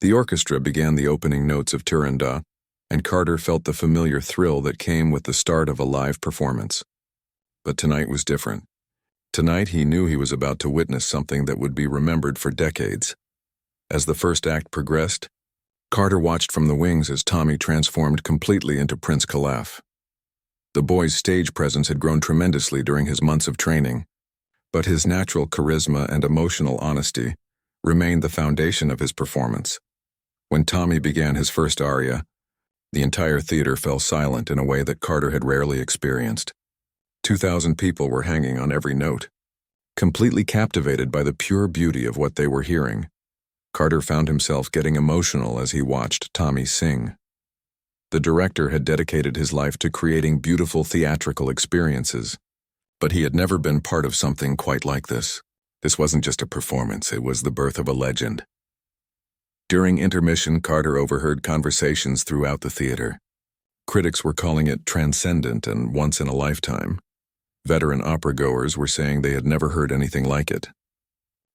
Speaker 1: The orchestra began the opening notes of Turandot, and Carter felt the familiar thrill that came with the start of a live performance. But tonight was different. Tonight he knew he was about to witness something that would be remembered for decades. As the first act progressed, Carter watched from the wings as Tommy transformed completely into Prince Calaf. The boy's stage presence had grown tremendously during his months of training, but his natural charisma and emotional honesty remained the foundation of his performance. When Tommy began his first aria, the entire theater fell silent in a way that Carter had rarely experienced. 2,000 people were hanging on every note, completely captivated by the pure beauty of what they were hearing. Carter found himself getting emotional as he watched Tommy sing. The director had dedicated his life to creating beautiful theatrical experiences, but he had never been part of something quite like this. This wasn't just a performance, it was the birth of a legend. During intermission, Carter overheard conversations throughout the theater. Critics were calling it transcendent and once in a lifetime. Veteran opera-goers were saying they had never heard anything like it.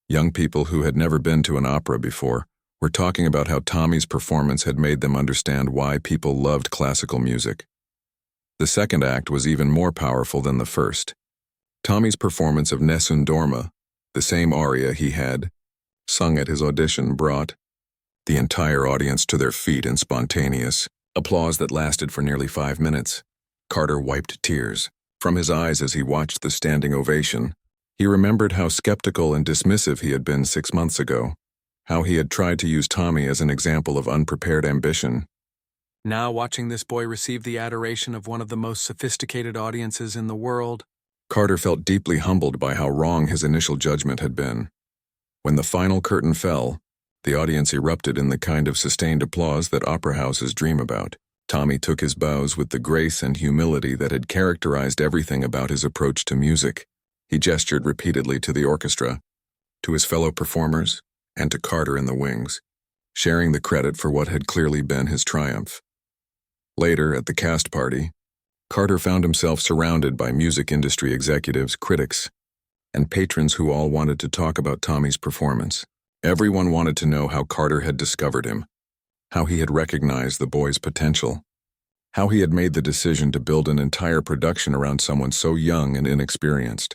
Speaker 1: Young people who had never been to an opera before were talking about how Tommy's performance had made them understand why people loved classical music. The second act was even more powerful than the first. Tommy's performance of Nessun Dorma, the same aria he had sung at his audition, brought the entire audience to their feet in spontaneous applause that lasted for nearly 5 minutes. Carter wiped tears from his eyes as he watched the standing ovation. He remembered how skeptical and dismissive he had been 6 months ago, how he had tried to use Tommy as an example of unprepared ambition.
Speaker 2: Now, watching this boy receive the adoration of one of the most sophisticated audiences in the world,
Speaker 1: Carter felt deeply humbled by how wrong his initial judgment had been. When the final curtain fell, the audience erupted in the kind of sustained applause that opera houses dream about. Tommy took his bows with the grace and humility that had characterized everything about his approach to music. He gestured repeatedly to the orchestra, to his fellow performers, and to Carter in the wings, sharing the credit for what had clearly been his triumph. Later, at the cast party, Carter found himself surrounded by music industry executives, critics, and patrons who all wanted to talk about Tommy's performance. Everyone wanted to know how Carter had discovered him, how he had recognized the boy's potential, how he had made the decision to build an entire production around someone so young and inexperienced.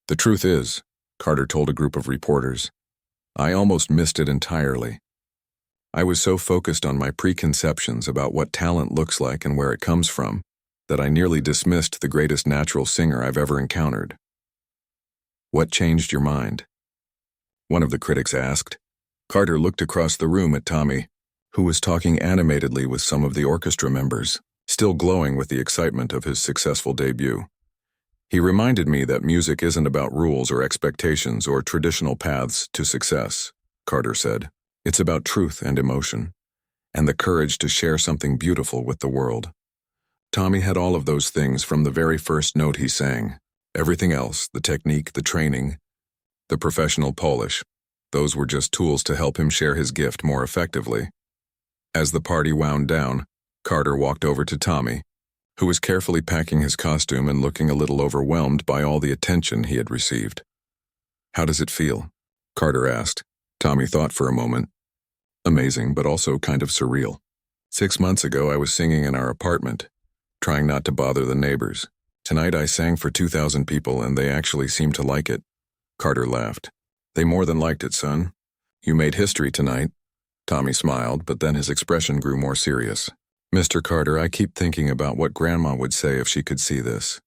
Speaker 1: "The truth is," Carter told a group of reporters, "I almost missed it entirely. I was so focused on my preconceptions about what talent looks like and where it comes from that I nearly dismissed the greatest natural singer I've ever encountered." What changed your mind? One of the critics asked. Carter looked across the room at Tommy, who was talking animatedly with some of the orchestra members, still glowing with the excitement of his successful debut. He reminded me that music isn't about rules or expectations or traditional paths to success, Carter said. It's about truth and emotion, and the courage to share something beautiful with the world. Tommy had all of those things from the very first note he sang. Everything else, the technique, the training, the professional polish, those were just tools to help him share his gift more effectively. As the party wound down, Carter walked over to Tommy, who was carefully packing his costume and looking a little overwhelmed by all the attention he had received. How does it feel? Carter asked. Tommy thought for a moment. Amazing, but also kind of surreal. 6 months ago, I was singing in our apartment, trying not to bother the neighbors. Tonight I sang for 2,000 people and they actually seemed to like it. Carter laughed. They more than liked it, son. You made history tonight. Tommy smiled, but then his expression grew more serious. Mr. Carter, I keep thinking about what Grandma would say if she could see this.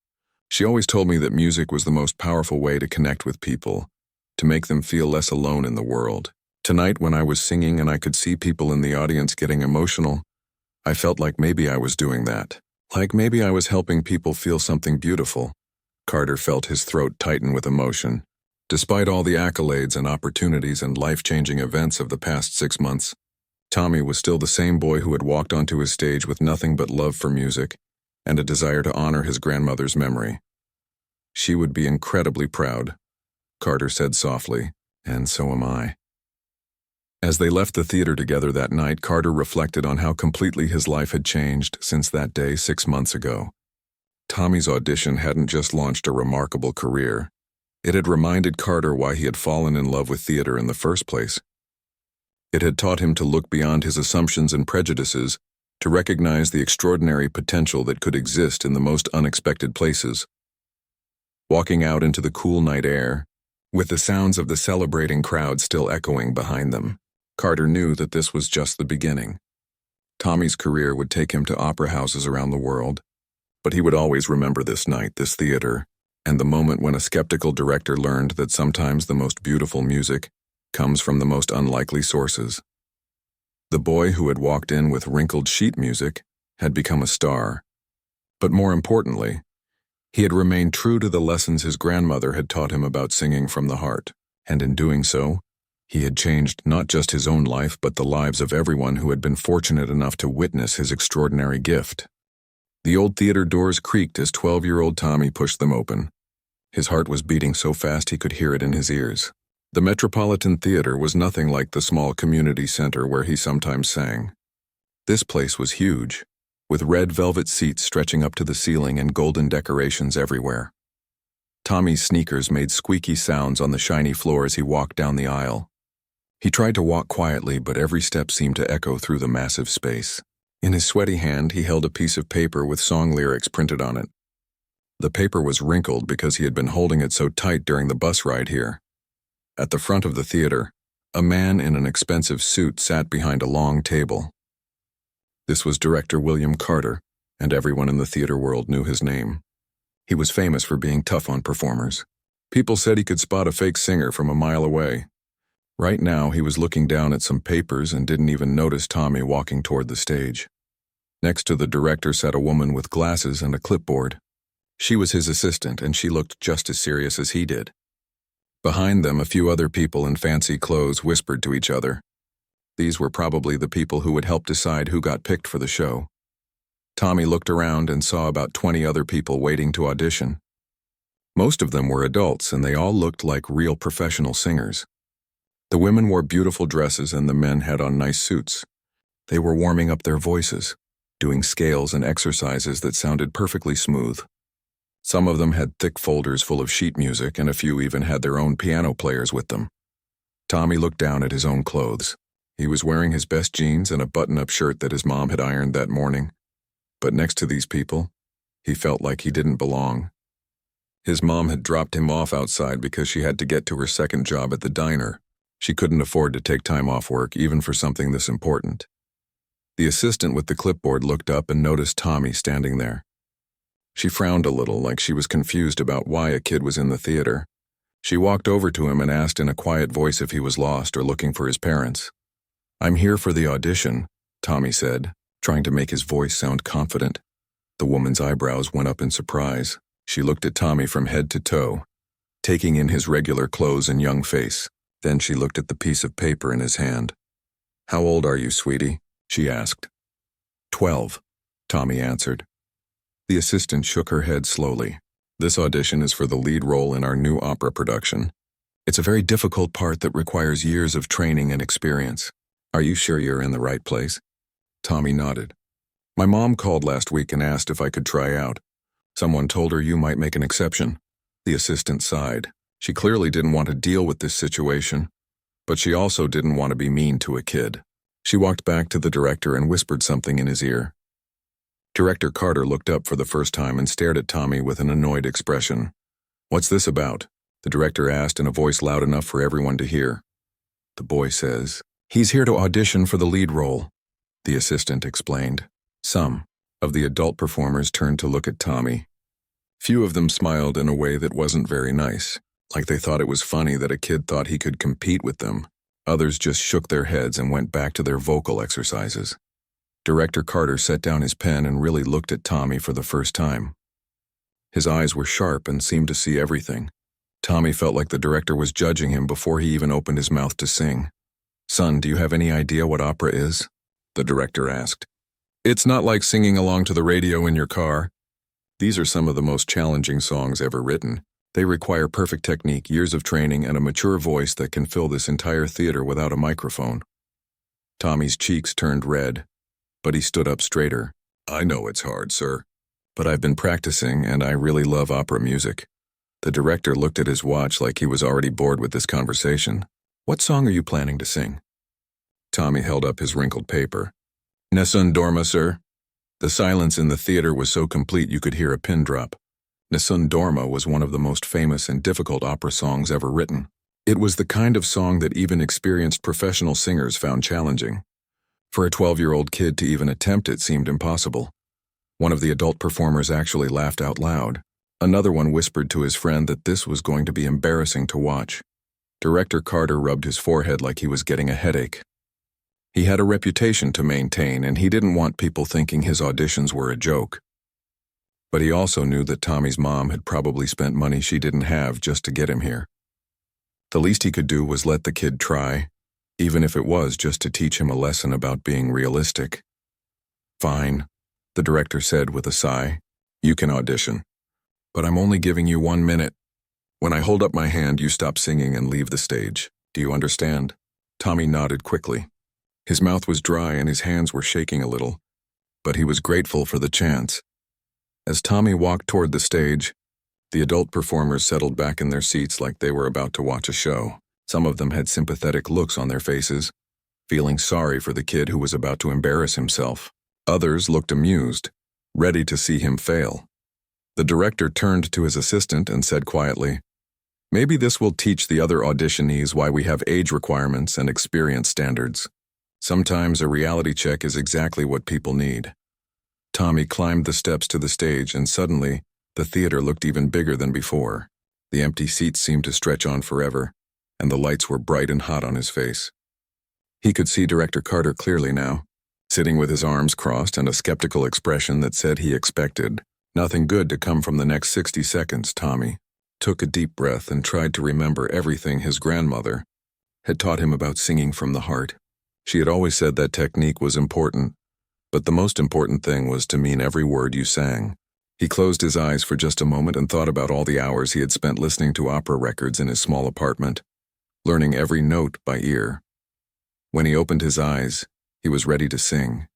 Speaker 1: She always told me that music was the most powerful way to connect with people, to make them feel less alone in the world. Tonight, when I was singing and I could see people in the audience getting emotional, I felt like maybe I was doing that. Like maybe I was helping people feel something beautiful. Carter felt his throat tighten with emotion. Despite all the accolades and opportunities and life-changing events of the past 6 months, Tommy was still the same boy who had walked onto his stage with nothing but love for music and a desire to honor his grandmother's memory. She would be incredibly proud, Carter said softly, and so am I. As they left the theater together that night, Carter reflected on how completely his life had changed since that day 6 months ago. Tommy's audition hadn't just launched a remarkable career. It had reminded Carter why he had fallen in love with theater in the first place. It had taught him to look beyond his assumptions and prejudices, to recognize the extraordinary potential that could exist in the most unexpected places. Walking out into the cool night air, with the sounds of the celebrating crowd still echoing behind them, Carter knew that this was just the beginning. Tommy's career would take him to opera houses around the world, but he would always remember this night, this theater, and the moment when a skeptical director learned that sometimes the most beautiful music comes from the most unlikely sources. The boy who had walked in with wrinkled sheet music had become a star. But more importantly, he had remained true to the lessons his grandmother had taught him about singing from the heart, and in doing so, he had changed not just his own life but the lives of everyone who had been fortunate enough to witness his extraordinary gift. The old theater doors creaked as 12-year-old Tommy pushed them open. His heart was beating so fast he could hear it in his ears. The Metropolitan Theater was nothing like the small community center where he sometimes sang. This place was huge, with red velvet seats stretching up to the ceiling and golden decorations everywhere. Tommy's sneakers made squeaky sounds on the shiny floor as he walked down the aisle. He tried to walk quietly, but every step seemed to echo through the massive space. In his sweaty hand, he held a piece of paper with song lyrics printed on it. The paper was wrinkled because he had been holding it so tight during the bus ride here. At the front of the theater, a man in an expensive suit sat behind a long table. This was director William Carter, and everyone in the theater world knew his name. He was famous for being tough on performers. People said he could spot a fake singer from a mile away. Right now, he was looking down at some papers and didn't even notice Tommy walking toward the stage. Next to the director sat a woman with glasses and a clipboard. She was his assistant, and she looked just as serious as he did. Behind them, a few other people in fancy clothes whispered to each other. These were probably the people who would help decide who got picked for the show. Tommy looked around and saw about 20 other people waiting to audition. Most of them were adults, and they all looked like real professional singers. The women wore beautiful dresses and the men had on nice suits. They were warming up their voices, doing scales and exercises that sounded perfectly smooth. Some of them had thick folders full of sheet music, and a few even had their own piano players with them. Tommy looked down at his own clothes. He was wearing his best jeans and a button-up shirt that his mom had ironed that morning. But next to these people, he felt like he didn't belong. His mom had dropped him off outside because she had to get to her second job at the diner. She couldn't afford to take time off work, even for something this important. The assistant with the clipboard looked up and noticed Tommy standing there. She frowned a little, like she was confused about why a kid was in the theater. She walked over to him and asked in a quiet voice if he was lost or looking for his parents. "I'm here for the audition," Tommy said, trying to make his voice sound confident. The woman's eyebrows went up in surprise. She looked at Tommy from head to toe, taking in his regular clothes and young face. Then she looked at the piece of paper in his hand. "How old are you, sweetie?" she asked. 12, Tommy answered. The assistant shook her head slowly. "This audition is for the lead role in our new opera production. It's a very difficult part that requires years of training and experience. Are you sure you're in the right place?" Tommy nodded. "My mom called last week and asked if I could try out. Someone told her you might make an exception." The assistant sighed. She clearly didn't want to deal with this situation, but she also didn't want to be mean to a kid. She walked back to the director and whispered something in his ear. Director Carter looked up for the first time and stared at Tommy with an annoyed expression. "What's this about?" the director asked in a voice loud enough for everyone to hear. "The boy says he's here to audition for the lead role," the assistant explained. Some of the adult performers turned to look at Tommy. Few of them smiled in a way that wasn't very nice, like they thought it was funny that a kid thought he could compete with them. Others just shook their heads and went back to their vocal exercises. Director Carter set down his pen and really looked at Tommy for the first time. His eyes were sharp and seemed to see everything. Tommy felt like the director was judging him before he even opened his mouth to sing. "Son, do you have any idea what opera is?" the director asked. "It's not like singing along to the radio in your car. These are some of the most challenging songs ever written. They require perfect technique, years of training, and a mature voice that can fill this entire theater without a microphone." Tommy's cheeks turned red, but he stood up straighter. "I know it's hard, sir, but I've been practicing and I really love opera music." The director looked at his watch like he was already bored with this conversation. "What song are you planning to sing?" Tommy held up his wrinkled paper. "Nessun Dorma, sir." The silence in the theater was so complete you could hear a pin drop. Nessun Dorma was one of the most famous and difficult opera songs ever written. It was the kind of song that even experienced professional singers found challenging. For a 12-year-old kid to even attempt it seemed impossible. One of the adult performers actually laughed out loud. Another one whispered to his friend that this was going to be embarrassing to watch. Director Carter rubbed his forehead like he was getting a headache. He had a reputation to maintain, and he didn't want people thinking his auditions were a joke. But he also knew that Tommy's mom had probably spent money she didn't have just to get him here. The least he could do was let the kid try, even if it was just to teach him a lesson about being realistic. "Fine," the director said with a sigh. "You can audition. But I'm only giving you 1 minute. When I hold up my hand, you stop singing and leave the stage. Do you understand?" Tommy nodded quickly. His mouth was dry and his hands were shaking a little, but he was grateful for the chance. As Tommy walked toward the stage, the adult performers settled back in their seats like they were about to watch a show. Some of them had sympathetic looks on their faces, feeling sorry for the kid who was about to embarrass himself. Others looked amused, ready to see him fail. The director turned to his assistant and said quietly, "Maybe this will teach the other auditionees why we have age requirements and experience standards. Sometimes a reality check is exactly what people need." Tommy climbed the steps to the stage, and suddenly, the theater looked even bigger than before. The empty seats seemed to stretch on forever, and the lights were bright and hot on his face. He could see Director Carter clearly now, sitting with his arms crossed and a skeptical expression that said he expected nothing good to come from the next 60 seconds. Tommy took a deep breath and tried to remember everything his grandmother had taught him about singing from the heart. She had always said that technique was important, but the most important thing was to mean every word you sang. He closed his eyes for just a moment and thought about all the hours he had spent listening to opera records in his small apartment, learning every note by ear. When he opened his eyes, he was ready to sing.